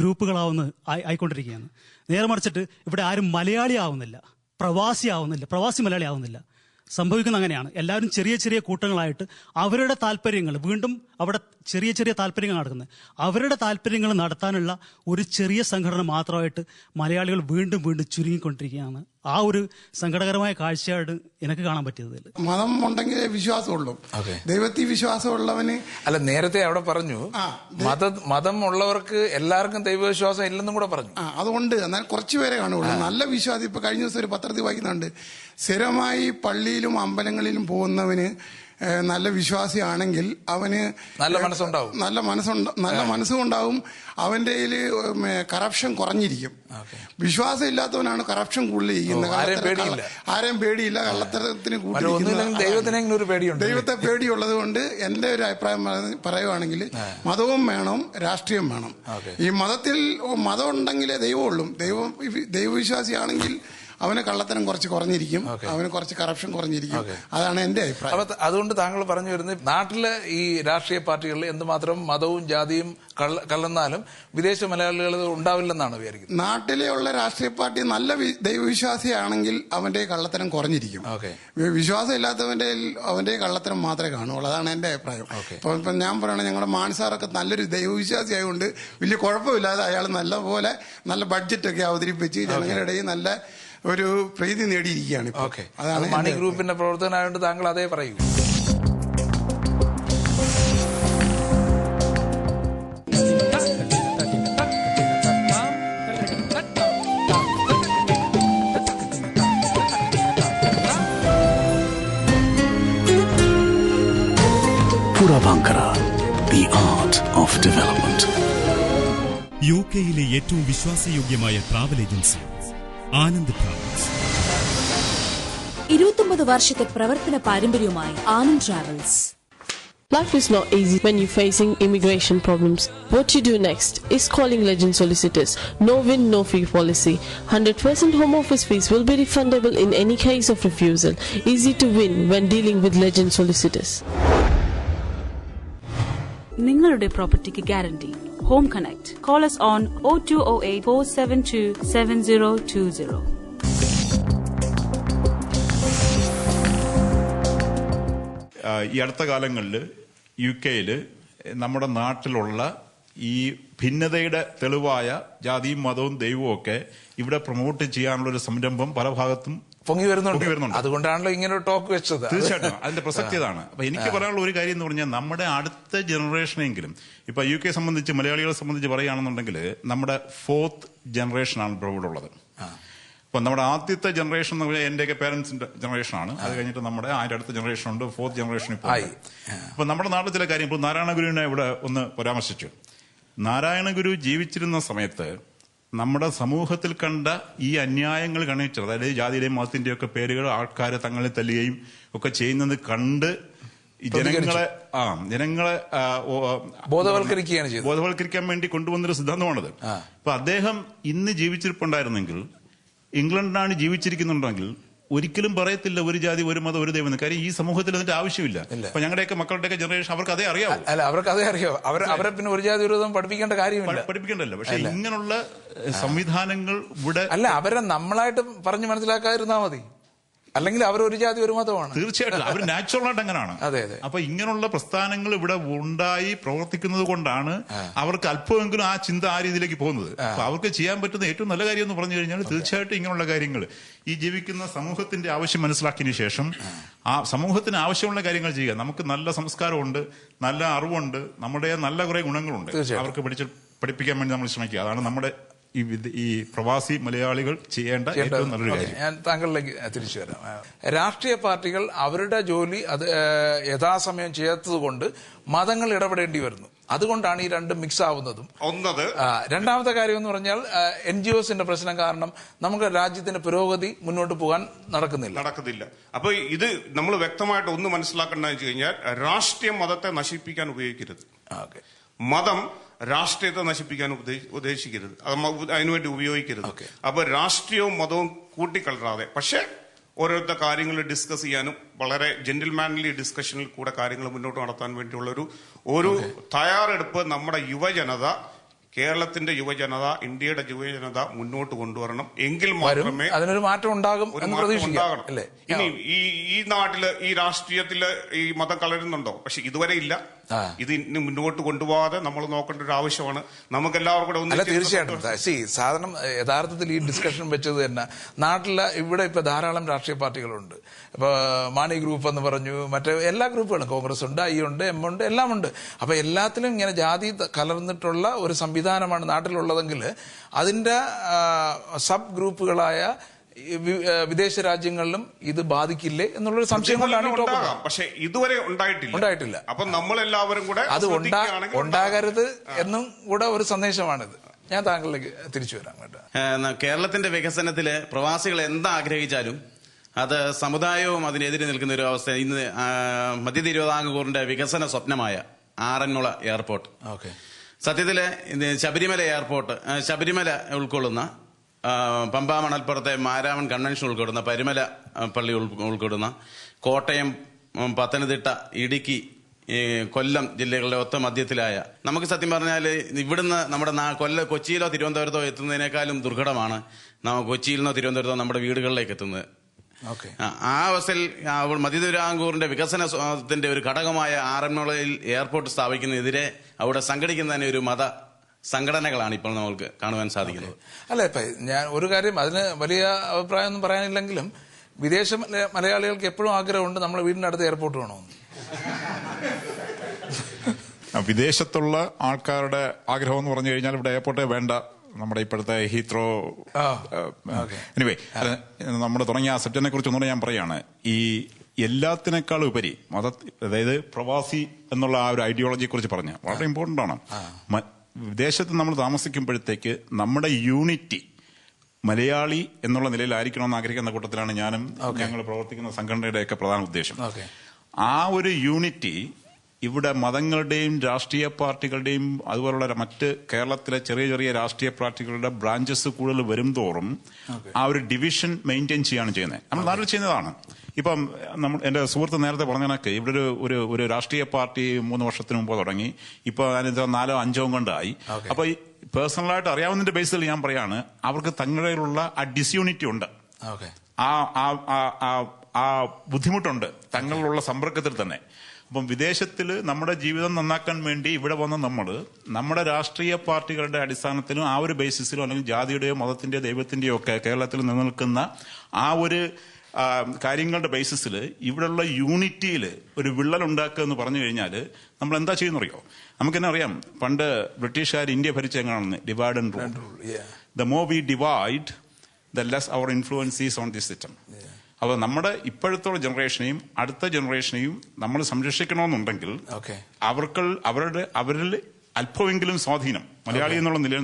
ആയിക്കൊണ്ടിരിക്കുകയാണ്. നേരെ മറിച്ചിട്ട് ഇവിടെ ആരും മലയാളി ആവുന്നില്ല, പ്രവാസി മലയാളി ആവുന്നില്ല. സംഭവിക്കുന്ന അങ്ങനെയാണ്. എല്ലാവരും ചെറിയ ചെറിയ കൂട്ടങ്ങളായിട്ട് അവരുടെ താല്പര്യങ്ങൾ, വീണ്ടും അവിടെ ചെറിയ ചെറിയ താല്പര്യങ്ങൾ നടക്കുന്നത്, അവരുടെ താല്പര്യങ്ങൾ നടത്താനുള്ള ഒരു ചെറിയ സംഘടന മാത്രമായിട്ട് മലയാളികൾ വീണ്ടും വീണ്ടും ചുരുങ്ങിക്കൊണ്ടിരിക്കുകയാണ്. ആ ഒരു സങ്കടകരമായ കാഴ്ചയായിട്ട് എനിക്ക് കാണാൻ പറ്റിയതിൽ. മതം ഉണ്ടെങ്കിലേ വിശ്വാസമുള്ളൂ. ദൈവത്തിൽ വിശ്വാസമുള്ളവന് അല്ല, നേരത്തെ അവിടെ പറഞ്ഞു മതം ഉള്ളവർക്ക് എല്ലാവർക്കും ദൈവവിശ്വാസം ഇല്ലെന്നും കൂടെ പറഞ്ഞു. അതുകൊണ്ട് എന്നാൽ കുറച്ചുപേരെ കാണുള്ളൂ നല്ല വിശ്വാസം. ഇപ്പൊ കഴിഞ്ഞ ദിവസം ഒരു പത്രത്തിൽ വായിക്കുന്നുണ്ട്, സ്ഥിരമായി പള്ളിയിലും അമ്പലങ്ങളിലും പോകുന്നവന് നല്ല വിശ്വാസിയാണെങ്കിൽ അവന് നല്ല മനസ്സുണ്ടാവും. അവന്റെ കറപ്ഷൻ കുറഞ്ഞിരിക്കും. വിശ്വാസം ഇല്ലാത്തവനാണ് കറപ്ഷൻ കൂടുതൽ ചെയ്യുന്നത്. ആരെയും പേടിയില്ല, കള്ളത്തരത്തിന് കൂട്ടിയിരിക്കുന്നത്. ദൈവത്തെ പേടിയുള്ളത് കൊണ്ട് എന്റെ ഒരു അഭിപ്രായം പറയുവാണെങ്കിൽ മതവും വേണം, രാഷ്ട്രീയം വേണം. ഈ മതം ഉണ്ടെങ്കിലേ ദൈവമുള്ളൂ. ദൈവവിശ്വാസിയാണെങ്കിൽ അവന് കള്ളത്തരം കുറച്ച് കുറഞ്ഞിരിക്കും, അവന് കുറച്ച് കറപ്ഷൻ കുറഞ്ഞിരിക്കും. അതാണ് എന്റെ അഭിപ്രായം. അതുകൊണ്ട് താങ്കൾ പറഞ്ഞു വരുന്നത് നാട്ടിലെ ഈ രാഷ്ട്രീയ പാർട്ടികളിൽ എന്തുമാത്രം മതവും ജാതിയും കലർന്നാലും വിദേശ മലയാളികൾ ഉണ്ടാവില്ലെന്നാണ് വിചാരിക്കുന്നത്. നാട്ടിലെ ഉള്ള രാഷ്ട്രീയ പാർട്ടി നല്ല ദൈവവിശ്വാസിയാണെങ്കിൽ അവന്റെ കള്ളത്തരം കുറഞ്ഞിരിക്കും. വിശ്വാസം അവന്റെ കള്ളത്തരം മാത്രമേ കാണുള്ളൂ. അതാണ് എന്റെ അഭിപ്രായം. ഇപ്പൊ ഞാൻ പറയണ ഞങ്ങളുടെ മാൻസാറൊക്കെ നല്ലൊരു ദൈവവിശ്വാസി ആയതുകൊണ്ട് വലിയ കുഴപ്പമില്ലാതെ അയാൾ നല്ലപോലെ നല്ല ബഡ്ജറ്റൊക്കെ അവതരിപ്പിച്ച് ജനങ്ങളുടെ ഇടയിൽ നല്ല ഒരു പ്രീതി നേടിയിരിക്കുകയാണ്. അതാണ് മണി ഗ്രൂപ്പിന്റെ പ്രവർത്തനമായതുകൊണ്ട് താങ്കൾ അതേ പറയൂ. Puravankara, the art of development. യുകെയിലെ ഏറ്റവും വിശ്വാസയോഗ്യമായ ട്രാവൽ ഏജൻസി ആനന്ദ് ട്രാവൽസ്. 29 വർഷത്തെ പ്രവർത്തന പാരമ്പര്യവുമായി Anand travels. Life is not easy when you're facing immigration problems. What you do next is calling Legend Solicitors. No win, no fee policy. 100% home office fees will be refundable in any case of refusal. Easy to win when dealing with Legend Solicitors. നിങ്ങളുടെ പ്രോപ്പർട്ടിക്ക് guarantee. Home Connect. Call us on 0208 472 7020. ഈ അടുത്ത കാലങ്ങളിൽ UK നമ്മുടെ നാട്ടിലുള്ള ഈ ഭിന്നതയുടെ തെളിവായ ജാതിയും മതവും ദൈവവും ഒക്കെ ഇവിടെ പ്രൊമോട്ട് ചെയ്യാനുള്ള ഒരു സംരംഭം പല ഭാഗത്തും പൊങ്ങി വരുന്നുണ്ട്. അതുകൊണ്ടാണല്ലോ ഇങ്ങനെ ടോക്ക് വെച്ചത്. തീർച്ചയായിട്ടും അതിന്റെ പ്രസക്തി അതാണ്. അപ്പൊ എനിക്ക് പറയാനുള്ള ഒരു കാര്യം എന്ന് പറഞ്ഞാൽ നമ്മുടെ അടുത്ത ജനറേഷനെങ്കിലും ഇപ്പൊ UK സംബന്ധിച്ച് മലയാളികളെ സംബന്ധിച്ച് പറയുകയാണെന്നുണ്ടെങ്കിൽ നമ്മുടെ 4th ജനറേഷനാണ് ഇപ്പോൾ ഇവിടെ ഉള്ളത്. അപ്പൊ നമ്മുടെ ആദ്യത്തെ ജനറേഷൻ എന്ന് പറഞ്ഞാൽ എന്റെയൊക്കെ പേരൻസിന്റെ ജനറേഷനാണ്. അത് കഴിഞ്ഞിട്ട് നമ്മുടെ അതിന്റെ അടുത്ത ജനറേഷൻ ഉണ്ട്, 4th ജനറേഷൻ ഇപ്പോൾ. അപ്പൊ നമ്മുടെ നാട്ടിൽ ചില കാര്യം, ഇപ്പോൾ നാരായണഗുരുവിനെ ഇവിടെ ഒന്ന് പരാമർശിച്ചു. നാരായണഗുരു ജീവിച്ചിരുന്ന സമയത്ത് നമ്മുടെ സമൂഹത്തിൽ കണ്ട ഈ അന്യായങ്ങൾ കാണിച്ചത്, അതായത് ജാതിയുടെയും മതത്തിന്റെയും ഒക്കെ പേരുകൾ ആൾക്കാർ തങ്ങളിൽ തല്ലുകയും ഒക്കെ ചെയ്യുന്നത് കണ്ട് ജനങ്ങളെ ബോധവൽക്കരിക്കാൻ വേണ്ടി കൊണ്ടുവന്നൊരു സിദ്ധാന്തമാണത്. അപ്പൊ അദ്ദേഹം ഇന്ന് ജീവിച്ചിരിപ്പുണ്ടായിരുന്നെങ്കിൽ, ഇംഗ്ലണ്ടിലാണ് ജീവിച്ചിരിക്കുന്നുണ്ടെങ്കിൽ ഒരിക്കലും പറയത്തില്ല ഒരു ജാതി ഒരു മതം ഒരു ദൈവം. കാര്യം ഈ സമൂഹത്തിൽ അതിന്റെ ആവശ്യമില്ല. അപ്പൊ ഞങ്ങളുടെയൊക്കെ മക്കളുടെയൊക്കെ ജനറേഷൻ അവർക്ക് അതേ അറിയാവൂ. അവരെ പിന്നെ ഒരു ജാതി ഒരു പഠിപ്പിക്കേണ്ട കാര്യമില്ല, പഠിപ്പിക്കേണ്ടല്ലോ. പക്ഷെ ഇങ്ങനെയുള്ള സംവിധാനങ്ങൾ ഇവിടെ അല്ല, അവരെ നമ്മളായിട്ട് പറഞ്ഞു മനസ്സിലാക്കാതിരുന്നാ മതി. അല്ലെങ്കിൽ അവർ ഒരു ജാതി ഒരു മതമാണ്. തീർച്ചയായിട്ടും അവർ നാച്ചുറലായിട്ട് അങ്ങനെയാണ്. അപ്പൊ ഇങ്ങനെയുള്ള പ്രസ്ഥാനങ്ങൾ ഇവിടെ ഉണ്ടായി പ്രവർത്തിക്കുന്നത് കൊണ്ടാണ് അവർക്ക് അല്പമെങ്കിലും ആ ചിന്ത ആ രീതിയിലേക്ക് പോകുന്നത്. അപ്പൊ അവർക്ക് ചെയ്യാൻ പറ്റുന്ന ഏറ്റവും നല്ല കാര്യം എന്ന് പറഞ്ഞു കഴിഞ്ഞാൽ തീർച്ചയായിട്ടും ഇങ്ങനെയുള്ള കാര്യങ്ങൾ ഈ ജീവിക്കുന്ന സമൂഹത്തിന്റെ ആവശ്യം മനസ്സിലാക്കിയതിനു ശേഷം ആ സമൂഹത്തിന് ആവശ്യമുള്ള കാര്യങ്ങൾ ചെയ്യുക. നമുക്ക് നല്ല സംസ്കാരമുണ്ട്, നല്ല അറിവുണ്ട്, നമ്മുടെ നല്ല കുറെ ഗുണങ്ങളുണ്ട്. അവർക്ക് പഠിപ്പിക്കാൻ വേണ്ടി നമ്മൾ ശ്രമിക്കുക. അതാണ് നമ്മുടെ ഈ പ്രവാസി മലയാളികൾ ചെയ്യേണ്ട ഏറ്റവും നല്ലൊരു കാര്യം. ഞാൻ താങ്കളിലേക്ക് തിരിച്ചു വരാം. രാഷ്ട്രീയ പാർട്ടികൾ അവരുടെ ജോലി അത് യഥാസമയം ചെയ്യാത്തത് കൊണ്ട് മതങ്ങൾ ഇടപെടേണ്ടി വരുന്നു. അതുകൊണ്ടാണ് ഈ രണ്ടും മിക്സ് ആവുന്നതും. രണ്ടാമത്തെ കാര്യം എന്ന് പറഞ്ഞാൽ NGOസിന്റെ പ്രശ്നം കാരണം നമുക്ക് രാജ്യത്തിന്റെ പുരോഗതി മുന്നോട്ട് പോകാൻ നടക്കുന്നില്ല. അപ്പൊ ഇത് നമ്മൾ വ്യക്തമായിട്ട് ഒന്ന് മനസ്സിലാക്കേണ്ടതെന്ന് വെച്ച് കഴിഞ്ഞാൽ രാഷ്ട്രീയം മതത്തെ നശിപ്പിക്കാൻ ഉപയോഗിക്കരുത്. മതം രാഷ്ട്രീയത്തെ നശിപ്പിക്കാൻ ഉദ്ദേശിക്കരുത്, അതിനുവേണ്ടി ഉപയോഗിക്കരുത്. അപ്പൊ രാഷ്ട്രീയവും മതവും കൂട്ടിക്കലരാതെ, പക്ഷെ ഓരോരുത്തർ കാര്യങ്ങൾ ഡിസ്കസ് ചെയ്യാനും വളരെ ജെന്റിൽമാൻലി ഡിസ്കഷനിൽ കൂടെ കാര്യങ്ങൾ മുന്നോട്ട് നടത്താൻ വേണ്ടിയുള്ള ഒരു തയ്യാറെടുപ്പ് നമ്മുടെ യുവജനത, കേരളത്തിന്റെ യുവജനത, ഇന്ത്യയുടെ യുവജനത മുന്നോട്ട് കൊണ്ടുവരണം. എങ്കിൽ മാത്രമേ അതിനൊരു മാറ്റം ഉണ്ടാകും. ഇനി ഈ നാട്ടില് ഈ രാഷ്ട്രീയത്തില് ഈ മതം കളരുന്നുണ്ടോ? പക്ഷെ ഇതുവരെ ഇല്ല. ഇത് ഇനി മുന്നോട്ട് കൊണ്ടുപോകാതെ നമ്മൾ നോക്കേണ്ട ഒരു ആവശ്യമാണ് നമുക്ക് എല്ലാവർക്കും കൂടെ. തീർച്ചയായിട്ടും സാധാരണ യഥാർത്ഥത്തിൽ ഈ ഡിസ്കഷൻ വെച്ചത് തന്നെ നാട്ടിലെ ഇവിടെ ഇപ്പൊ ധാരാളം രാഷ്ട്രീയ പാർട്ടികളുണ്ട്. ഇപ്പൊ മാണി ഗ്രൂപ്പ് എന്ന് പറഞ്ഞു, മറ്റേ എല്ലാ ഗ്രൂപ്പുകളും, കോൺഗ്രസ് ഉണ്ട്, ഐ ഉണ്ട്, എം ഉണ്ട്, എല്ലാം ഉണ്ട്. അപ്പൊ എല്ലാത്തിലും ഇങ്ങനെ ജാതി കലർന്നിട്ടുള്ള ഒരു സംവിധാനമാണ് നാട്ടിലുള്ളതെങ്കിൽ അതിന്റെ സബ് ഗ്രൂപ്പുകളായ വിദേശ രാജ്യങ്ങളിലും ഇത് ബാധിക്കില്ലേ എന്നുള്ളൊരു സംശയം കൊണ്ടാണ്. പക്ഷെ ഇതുവരെ ഉണ്ടായിട്ടില്ല. അപ്പൊ നമ്മളെല്ലാവരും കൂടെ അത് ഉണ്ടാകരുത് എന്നും കൂടെ ഒരു സന്ദേശമാണിത്. ഞാൻ താങ്കളിലേക്ക് തിരിച്ചു വരാം കേട്ടോ. കേരളത്തിന്റെ വികസനത്തില് പ്രവാസികൾ എന്താഗ്രഹിച്ചാലും അത് സമുദായവും അതിനെതിരെ നിൽക്കുന്ന ഒരു അവസ്ഥ. ഇന്ന് മധ്യ തിരുവിതാംകൂറിന്റെ വികസന സ്വപ്നമായ ആറന്മുള എയർപോർട്ട്, സത്യത്തില് ശബരിമല എയർപോർട്ട്, ശബരിമല ഉൾക്കൊള്ളുന്ന പമ്പ മണൽപ്പുറത്തെ മാരാമൺ കൺവെൻഷൻ ഉൾക്കൊള്ളുന്ന പരുമല പള്ളി ഉൾക്കൊള്ളുന്ന കോട്ടയം, പത്തനംതിട്ട, ഇടുക്കി, കൊല്ലം ജില്ലകളുടെ ഒത്ത മധ്യത്തിലായ, നമുക്ക് സത്യം പറഞ്ഞാൽ ഇവിടുന്ന് നമ്മുടെ കൊച്ചിയിലോ തിരുവനന്തപുരത്തോ എത്തുന്നതിനേക്കാളും ദുർഘടമാണ് കൊച്ചിയിൽ നിന്നോ തിരുവനന്തപുരത്തോ നമ്മുടെ വീടുകളിലേക്ക് എത്തുന്നത്. ആ അവസ്ഥയിൽ മധ്യ തിരുവിതാംകൂറിന്റെ വികസനത്തിന്റെ ഒരു ഘടകമായ ആറന്മുളയിൽ എയർപോർട്ട് സ്ഥാപിക്കുന്നതിനെതിരെ അവിടെ സംഘടിക്കുന്നതിന് ഒരു മത സംഘടനകളാണ് ഇപ്പോൾ നമുക്ക് കാണുവാൻ സാധിക്കുന്നത്. അല്ല, ഇപ്പൊ ഞാൻ ഒരു കാര്യം, അതിന് വലിയ അഭിപ്രായമൊന്നും പറയാനില്ലെങ്കിലും വിദേശ മലയാളികൾക്ക് എപ്പോഴും ആഗ്രഹമുണ്ട് നമ്മുടെ വീടിന്റെ അടുത്ത് എയർപോർട്ട് വേണമെന്ന്. വിദേശത്തുള്ള ആൾക്കാരുടെ ആഗ്രഹം എന്ന് പറഞ്ഞു കഴിഞ്ഞാൽ ഇവിടെ എയർപോർട്ടേ വേണ്ട, നമ്മുടെ ഇപ്പോഴത്തെ ഹീത്രോ. എനിവേ, നമ്മൾ തുടങ്ങിയ ആ സബ്ജക്റ്റിനെ കുറിച്ച് ഒന്നുകൂടെ ഞാൻ പറയാണ്. ഈ എല്ലാത്തിനേക്കാളും ഉപരി അതായത് പ്രവാസി എന്നുള്ള ആ ഒരു ഐഡിയോളജിയെ കുറിച്ച് പറഞ്ഞ വളരെ ഇമ്പോർട്ടന്റ് ആണ്. വിദേശത്ത് നമ്മൾ താമസിക്കുമ്പോഴത്തേക്ക് നമ്മുടെ യൂണിറ്റി മലയാളി എന്നുള്ള നിലയിലായിരിക്കണമെന്ന് ആഗ്രഹിക്കുന്ന കൂട്ടത്തിലാണ് ഞാനും ഞങ്ങൾ പ്രവർത്തിക്കുന്ന സംഘടനയുടെയൊക്കെ പ്രധാന ഉദ്ദേശം. ആ ഒരു യൂണിറ്റി ഇവിടെ മതങ്ങളുടെയും രാഷ്ട്രീയ പാർട്ടികളുടെയും അതുപോലുള്ള മറ്റ് കേരളത്തിലെ ചെറിയ ചെറിയ രാഷ്ട്രീയ പാർട്ടികളുടെ ബ്രാഞ്ചസ് കൂടുതൽ വരും തോറും ആ ഒരു ഡിവിഷൻ മെയിൻറ്റെയിൻ ചെയ്യാണ് ചെയ്യുന്നത്. നമ്മൾ നാട്ടിൽ ചെയ്യുന്നതാണ്. ഇപ്പം എന്റെ സുഹൃത്ത് നേരത്തെ പറഞ്ഞ കണക്ക് ഇവിടെ ഒരു രാഷ്ട്രീയ പാർട്ടി 3 വർഷത്തിന് മുമ്പ് തുടങ്ങി, ഇപ്പൊ 4 5 കൊണ്ടായി. അപ്പൊ ഈ പേഴ്സണലായിട്ട് അറിയാവുന്നതിന്റെ ബേസിൽ ഞാൻ പറയാണ്, അവർക്ക് തങ്ങളിലുള്ള ആ ഡിസ്യൂണിറ്റി ഉണ്ട്, ആ ബുദ്ധിമുട്ടുണ്ട് തങ്ങളിലുള്ള സമ്പർക്കത്തിൽ തന്നെ. അപ്പം വിദേശത്തിൽ നമ്മുടെ ജീവിതം നന്നാക്കാൻ വേണ്ടി ഇവിടെ വന്ന നമ്മുടെ രാഷ്ട്രീയ പാർട്ടികളുടെ അടിസ്ഥാനത്തിലും ആ ഒരു ബേസിസിലും അല്ലെങ്കിൽ ജാതിയുടെയോ മതത്തിന്റെയോ ദൈവത്തിന്റെയോ ഒക്കെ കേരളത്തിൽ നിലനിൽക്കുന്ന ആ ഒരു കാര്യങ്ങളുടെ ബേസിസിൽ ഇവിടെയുള്ള യൂണിറ്റിയിൽ ഒരു വിള്ളൽ ഉണ്ടാക്കുക എന്ന് പറഞ്ഞു കഴിഞ്ഞാൽ നമ്മൾ എന്താ ചെയ്യുന്നറിയോ? നമുക്കെന്നെ അറിയാം, പണ്ട് ബ്രിട്ടീഷുകാർ ഇന്ത്യ ഭരിച്ച എങ്ങനെയാണെന്ന്, divide and rule. The more we divide the less our influence is on this system. അപ്പോൾ നമ്മുടെ ഇപ്പോഴത്തെ ജനറേഷനെയും അടുത്ത ജനറേഷനെയും നമ്മൾ സംരക്ഷിക്കണമെന്നുണ്ടെങ്കിൽ അവരിൽ അല്പമെങ്കിലും സ്വാധീനം മലയാളി എന്നുള്ള നിലയിൽ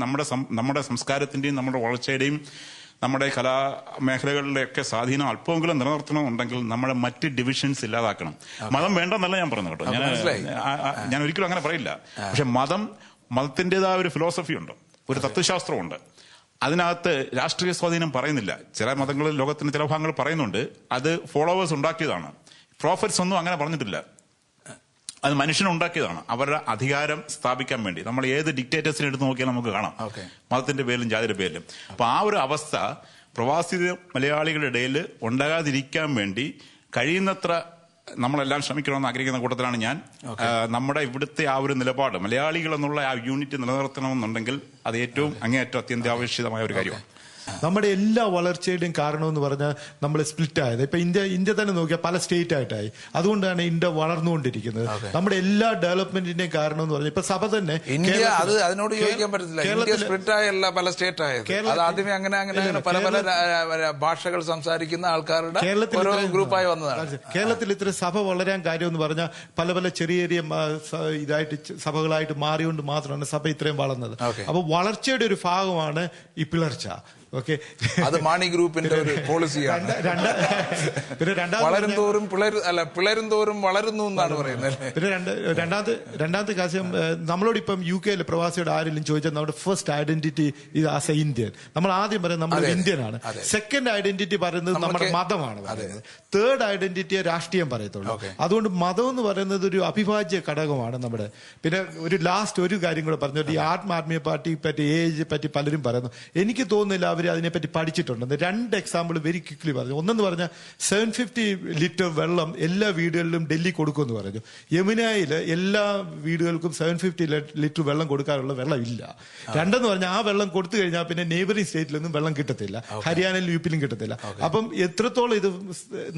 നമ്മുടെ സംസ്കാരത്തിന്റെയും നമ്മുടെ വളർച്ചയുടെയും നമ്മുടെ കലാമേഖലകളിലെയൊക്കെ സ്വാധീനം അല്പമെങ്കിലും നിലനിർത്തണമെന്നുണ്ടെങ്കിൽ നമ്മുടെ മറ്റ് ഡിവിഷൻസ് ഇല്ലാതാക്കണം. മതം വേണ്ടെന്നല്ല ഞാൻ പറഞ്ഞു കേട്ടോ, ഞാൻ ഒരിക്കലും അങ്ങനെ പറയില്ല. പക്ഷെ മതത്തിൻ്റെതായ ഒരു ഫിലോസഫി ഉണ്ട്, ഒരു തത്വശാസ്ത്രമുണ്ട്. അതിനകത്ത് രാഷ്ട്രീയ സ്വാധീനം പറയുന്നില്ല. ചില മതങ്ങളിൽ ലോകത്തിന്റെ ചില ഭാഗങ്ങൾ പറയുന്നുണ്ട്, അത് ഫോളോവേഴ്സ് ഉണ്ടാക്കിയതാണ്. പ്രോഫറ്റ്സ് ഒന്നും അങ്ങനെ പറഞ്ഞിട്ടില്ല, അത് മനുഷ്യനുണ്ടാക്കിയതാണ് അവരുടെ അധികാരം സ്ഥാപിക്കാൻ വേണ്ടി. നമ്മൾ ഏത് ഡിക്റ്റേറ്റേഴ്സിനെ എടുത്ത് നോക്കിയാൽ നമുക്ക് കാണാം, മതത്തിന്റെ പേരിലും ജാതിയുടെ പേരിലും. അപ്പൊ ആ ഒരു അവസ്ഥ പ്രവാസി മലയാളികളുടെ ഇടയിൽ ഉണ്ടാകാതിരിക്കാൻ വേണ്ടി കഴിയുന്നത്ര നമ്മളെല്ലാം ശ്രമിക്കണമെന്ന് ആഗ്രഹിക്കുന്ന കൂട്ടത്തിലാണ് ഞാൻ. നമ്മുടെ ഇവിടുത്തെ ആ ഒരു നിലപാട്, മലയാളികൾ എന്നുള്ള ആ യൂണിറ്റ് നിലനിർത്തണമെന്നുണ്ടെങ്കിൽ അത് ഏറ്റവും അങ്ങേയറ്റം അത്യന്താപേക്ഷിതമായ ഒരു കാര്യമാണ്. നമ്മുടെ എല്ലാ വളർച്ചയുടെയും കാരണം എന്ന് പറഞ്ഞാൽ നമ്മൾ സ്പ്ലിറ്റ് ആയത്. ഇപ്പൊ ഇന്ത്യ തന്നെ നോക്കിയാൽ പല സ്റ്റേറ്റ് ആയിട്ടായി. അതുകൊണ്ടാണ് ഇന്ത്യ വളർന്നുകൊണ്ടിരിക്കുന്നത്. നമ്മുടെ എല്ലാ ഡെവലപ്മെന്റിന്റെയും കാരണം എന്ന് പറഞ്ഞാൽ ഇപ്പൊ സഭ തന്നെ ഇന്ത്യ അതിനോട് യോജിക്കാൻ പറ്റത്തില്ല. ഇന്ത്യ സ്പ്ലിറ്റ് ആയല്ല, പല സ്റ്റേറ്റ് ആയത്. അത് ആദ്യമേ അങ്ങനെ പല ഭാഷകൾ സംസാരിക്കുന്ന ആൾക്കാരുടെ ഓരോ ഗ്രൂപ്പായി വന്നതാണ്. കേരളത്തിൽ ഇത്ര സഭ വളരാൻ കാര്യം എന്ന് പറഞ്ഞാൽ പല ചെറിയ ഇതായിട്ട് സഭകളായിട്ട് മാറിയോണ്ട് മാത്രമാണ് സഭ ഇത്രയും വളർന്നത്. അപ്പൊ വളർച്ചയുടെ ഒരു ഭാഗമാണ് ഈ പിളർച്ച. ഓക്കെ, അത് മാണി ഗ്രൂപ്പിന്റെ ഒരു പോളിസിയാണ്. വളരും തോറും പിളരും തോറും വളരുന്നു എന്നാണ് പറയുന്നത്. പിന്നെ രണ്ടാമത്തെ കാര്യം, നമ്മളോട് ഇപ്പം UK പ്രവാസിയോട് ആരെങ്കിലും ചോദിച്ചാൽ നമ്മുടെ ഫസ്റ്റ് ഐഡന്റിറ്റി ഇത് ആസ് എ ഇന്ത്യൻ. നമ്മൾ ആദ്യം പറയുന്നത് നമ്മൾ ഇന്ത്യനാണ്. സെക്കൻഡ് ഐഡന്റിറ്റി പറയുന്നത് നമ്മുടെ മതമാണ് പറയുന്നത്. തേർഡ് ഐഡന്റിറ്റിയെ രാഷ്ട്രീയം പറയത്തുള്ളൂ. അതുകൊണ്ട് മതം എന്ന് പറയുന്നത് ഒരു അവിഭാജ്യ ഘടകമാണ് നമ്മുടെ. പിന്നെ ഒരു കാര്യം കൂടെ പറഞ്ഞു, ഈ ആത്മീയ പാർട്ടിയെ പറ്റി AAG പറ്റി പലരും പറയുന്നു. എനിക്ക് തോന്നുന്നില്ല അവർ അതിനെപ്പറ്റി പഠിച്ചിട്ടുണ്ടെന്ന്. 2 എക്സാമ്പിൾ വെരി ക്വിക്ലി പറഞ്ഞു. ഒന്നെന്ന് പറഞ്ഞാൽ 750 ലിറ്റർ വെള്ളം എല്ലാ വീടുകളിലും ഡൽഹി കൊടുക്കുമെന്ന് പറഞ്ഞു. യമുനയിൽ എല്ലാ വീടുകൾക്കും 750 ലിറ്റർ വെള്ളം കൊടുക്കാനുള്ള വെള്ളം ഇല്ല. രണ്ടെന്ന് പറഞ്ഞാൽ ആ വെള്ളം കൊടുത്തു കഴിഞ്ഞാൽ പിന്നെ നെയ്ബറിംഗ് സ്റ്റേറ്റിലൊന്നും വെള്ളം കിട്ടത്തില്ല, ഹരിയാനയിലും UP ലും കിട്ടത്തില്ല. അപ്പം എത്രത്തോളം ഇത്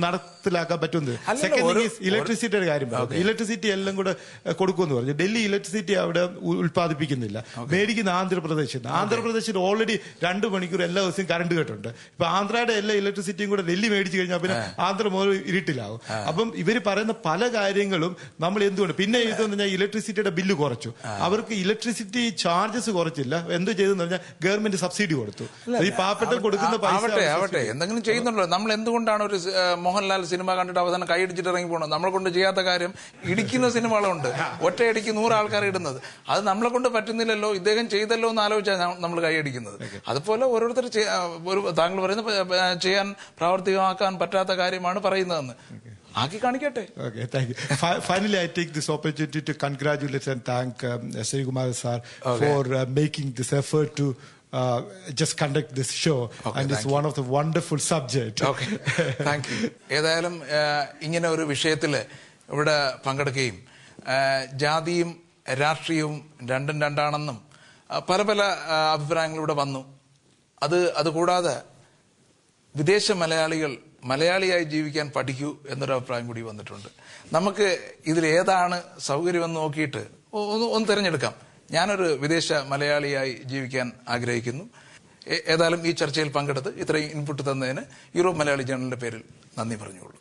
നടപ്പിലാക്കാൻ പറ്റുന്നത്. സെക്കൻഡ് ഇലക്ട്രിസിറ്റിയുടെ കാര്യം പറഞ്ഞു. ഇലക്ട്രിസിറ്റി എല്ലാം കൂടെ കൊടുക്കുമെന്ന് പറഞ്ഞു. ഡൽഹി ഇലക്ട്രിസിറ്റി അവിടെ ഉത്പാദിപ്പിക്കുന്നില്ല, മേടിക്കുന്ന ആന്ധ്രാപ്രദേശിൽ ഓൾറെഡി 2 മണിക്കൂർ എല്ലാ ദിവസവും കറണ്ട് കട്ടുണ്ട്. ഇപ്പൊ ആന്ധ്രയുടെ എല്ലാ ഇലക്ട്രിസിറ്റിയും കൂടെ ഡൽഹി മേടിച്ചു കഴിഞ്ഞാൽ പിന്നെ ആന്ധ്ര മുതൽ ഇരുട്ടിലാവും. അപ്പം ഇവർ പറയുന്ന പല കാര്യങ്ങളും നമ്മൾ എന്തുകൊണ്ട് പിന്നെ ഇതെന്ന് പറഞ്ഞാൽ ഇലക്ട്രിസിറ്റിയുടെ ബില്ല് കുറച്ചു. അവർക്ക് ഇലക്ട്രിസിറ്റി ചാർജസ് കുറച്ചില്ല. എന്ത് ചെയ്തെന്ന് പറഞ്ഞാൽ ഗവൺമെന്റ് സബ്സിഡി കൊടുത്തു. ഈ പാവപ്പെട്ട കൊടുക്കുന്ന പൈസ എന്തെങ്കിലും ചെയ്യുന്നുണ്ടോ? നമ്മൾ എന്തുകൊണ്ടാണ് ഒരു മോഹൻലാൽ സിനിമ കണ്ടിട്ട് അവസാനം കൈയടിച്ചിട്ട് ഇറങ്ങി പോകണം? നമ്മളെ കൊണ്ട് ചെയ്യാത്ത കാര്യം ഇടിക്കുന്ന സിനിമകളുണ്ട്, ഒറ്റയടിക്ക് 100 ആൾക്കാർ ഇടുന്നത്. അത് നമ്മളെ കൊണ്ട് പറ്റുന്നില്ലല്ലോ, ഇദ്ദേഹം ചെയ്തല്ലോ എന്ന് ആലോചിച്ചാൽ നമ്മൾ കൈയടിക്കുന്നത്. അതുപോലെ ഓരോരുത്തർ താങ്കൾ പറയുന്ന ചെയ്യാൻ പ്രാവർത്തികമാക്കാൻ പറ്റാത്ത കാര്യമാണ് പറയുന്നതെന്ന് ആക്കി കാണിക്കട്ടെ. Okay, thank you. Finally, I take this opportunity to congratulate and thank Srikumar sir for making this effort to just conduct this show. And it's one of the wonderful subject. Okay, thank you. ഏതായാലും ഇങ്ങനെ ഒരു വിഷയത്തിൽ ഇവിടെ പങ്കെടുക്കുകയും ജാതിയും രാഷ്ട്രീയവും രണ്ടും രണ്ടാണെന്നും പല അഭിപ്രായങ്ങൾ ഇവിടെ വന്നു. അതുകൂടാതെ വിദേശ മലയാളിയായി ജീവിക്കാൻ പഠിക്കൂ എന്നൊരു അഭിപ്രായം കൂടി വന്നിട്ടുണ്ട്. നമുക്ക് ഇതിലേതാണ് സൗകര്യമെന്ന് നോക്കിയിട്ട് ഒന്ന് തിരഞ്ഞെടുക്കാം. ഞാനൊരു വിദേശ മലയാളിയായി ജീവിക്കാൻ ആഗ്രഹിക്കുന്നു. ഏതായാലും ഈ ചർച്ചയിൽ പങ്കെടുത്ത് ഇത്രയും ഇൻപുട്ട് തന്നതിന് യൂറോപ്പ് മലയാളി ജേണലിന്റെ പേരിൽ നന്ദി പറഞ്ഞുകൊള്ളു.